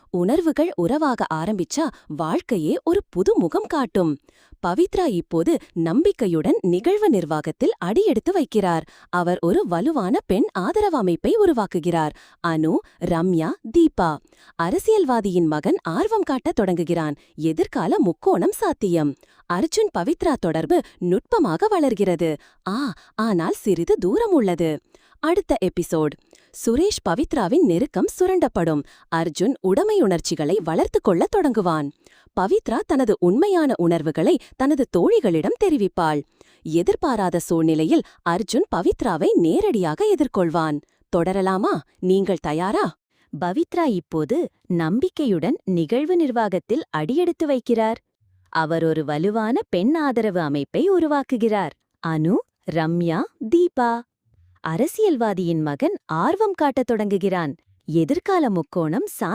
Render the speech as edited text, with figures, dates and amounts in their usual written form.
உணர்வுகள் உறவாக ஆரம்பிச்சா வாழ்க்கையே ஒரு புது முகம் காட்டும். பவித்ரா இப்போது நம்பிக்கையுடன் நிகழ்வு நிர்வாகத்தில் அடியெடுத்து வைக்கிறார். அவர் ஒரு வலுவான பெண் ஆதரவு அமைப்பை உருவாக்குகிறார். அனு, ரம்யா, தீபா. அரசியல்வாதியின் மகன் ஆர்வம் காட்டத் தொடங்குகிறான். எதிர்கால முக்கோணம் சாத்தியம். அர்ஜுன் பவித்ரா தொடர்பு நுட்பமாக வளர்கிறது. ஆனால் சிறிது தூரம் உள்ளது. அடுத்த எபிசோட். சுரேஷ் பவித்ராவின் நெருக்கம் சுரண்டப்படும். அர்ஜுன் உடைமையுணர்ச்சிகளை வளர்த்து கொள்ளத் தொடங்குவான். பவித்ரா தனது உண்மையான உணர்வுகளை தனது தோழிகளிடம் தெரிவிப்பாள். எதிர்பாராத சூழ்நிலையில் அர்ஜுன் பவித்ராவை நேரடியாக எதிர்கொள்வான். தொடரலாமா? நீங்கள் தயாரா? பவித்ரா இப்போது நம்பிக்கையுடன் நிகழ்வு நிர்வாகத்தில் அடியெடுத்து வைக்கிறார். அவர் ஒரு வலுவான பெண் ஆதரவு அமைப்பை உருவாக்குகிறார். அனு, ரம்யா, தீபா. அரசியல்வாதியின் மகன் ஆர்வம் காட்டத் தொடங்குகிறான். எதிர்கால முக்கோணம்